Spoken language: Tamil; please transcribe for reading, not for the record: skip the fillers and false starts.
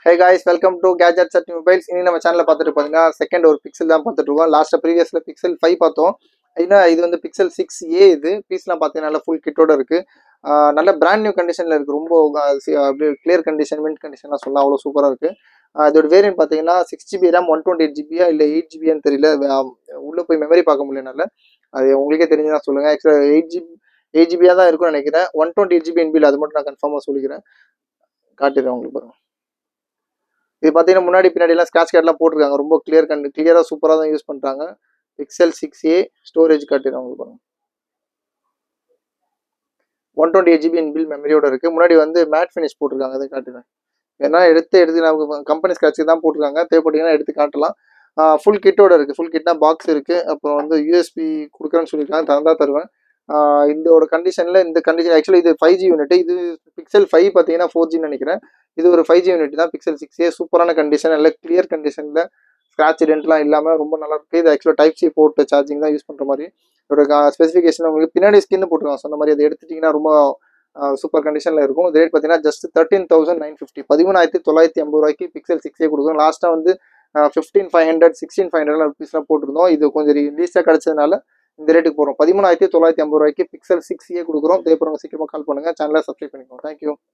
Hey guys, welcome to gadgets at mobiles. இனி நம்ம சேனலில் பார்த்துட்டு பார்த்தீங்கன்னா செகண்ட் ஒரு பிக்சல் தான் பார்த்துட்டு இருக்கோம். லாஸ்ட்டாக ப்ரீவியஸில் பிக்சல் 5 பார்த்தோம். இன்னும் இது வந்து பிக்சல் 6A. இது பீஸ்லாம் பார்த்தீங்கன்னா நல்லா ஃபுல் கிட்டோட இருக்குது. நல்ல பிராண்ட் நியூ கண்டிஷனில் இருக்குது. ரொம்ப அப்படியே கிளியர் கண்டிஷன், மின்ட் கண்டிஷன்லாம் சொல்லலாம், அவ்வளோ சூப்பராக இருக்குது. இதோட வேரியன்ட் பார்த்தீங்கன்னா 6GB RAM 128GB இல்லை 8GBன்னு தெரியல. உள்ளே போய் மெமரி பார்க்க முடியலனால அது உங்களுக்கே தெரிஞ்சுதான் சொல்லுங்கள். ஆக்சுவலாக 8GB தான் இருக்கும்னு நினைக்கிறேன். 128GB என்பில் அது மட்டும் நான் கன்ஃபார்மாக சொல்லிக்கிறேன். காட்டிடுறேன் உங்களுக்கு பாருங்க. இது பார்த்தீங்கன்னா முன்னாடி பின்னாடி எல்லாம் ஸ்கிராட்ச் கார்டெலாம் போட்டிருக்காங்க. ரொம்ப கிளியராக சூப்பராக தான் யூஸ் பண்ணுறாங்க. பிக்சல் 6A ஸ்டோரேஜ் காட்டிடுறேன் உங்களுக்கு பாருங்க. 128GB இன்பில் மெமரியோட இருக்குது. முன்னாடி வந்து மேட் ஃபினிஷ் போட்டிருக்காங்க, அதை காட்டுறேன். ஏன்னா எடுத்து நமக்கு கம்பெனி ஸ்கிராட்ச் தான் போட்டிருக்காங்க. தேவைப்பட்டீங்கன்னா எடுத்து காட்டலாம். ஃபுல் கிட்டோட இருக்குது. ஃபுல் கிட்னா பாக்ஸ் இருக்குது. அப்புறம் வந்து யூஎஸ்பி கொடுக்குறேன்னு சொல்லியிருக்காங்க. தந்தா தருவேன். இதோட கண்டிஷனில் இந்த கண்டிஷன் ஆக்சுவலி இது 5G யூனிட். இது பிக்சல் 5 பார்த்தீங்கன்னா 4Gன்னு நினைக்கிறேன். இது ஒரு 5G யூனிட் தான். பிக்சல் 6A சூப்பரான கண்டிஷன், நல்ல கிளியர் கண்டிஷனில் ஸ்க்ராட்ச் டென்ட்லாம் இல்லாமல் ரொம்ப நல்லா இருக்குது. இது ஆக்சுவலாக டைப் சி போர்ட் சார்ஜிங் தான் யூஸ் பண்ணுற மாதிரி. இதோட ஸ்பெசிஃபிகேஷன் உங்களுக்கு பின்னாடி ஸ்கின்னு போட்டுருக்காங்க. சொன்ன மாதிரி அதை எடுத்துட்டிங்கன்னா ரொம்ப சூப்பர் கண்டிஷனில் இருக்கும். இது ரேட் பார்த்தீங்கன்னா ஜஸ்ட் 13,950, 13,950 ரூபாய்க்கு பிக்சல் 6A கொடுக்கும். லாஸ்ட்டாக வந்து 15,500 16,500 ருபீஸ்லாம் போட்டிருந்தோம். இது கொஞ்சம் ரீலீஸாக கிடச்சதுனால இந்த ரேட்டுக்கு போகிறோம். 13,950 ரூபாய்க்கு பிக்சல் 6A கொடுக்குறோம். தேவைப்படுறவங்க சீக்கிரமாக கால் பண்ணுங்கள். சேனலை சப்ஸ்கிரைப் பண்ணிக்கோங்க. தேங்க்யூ.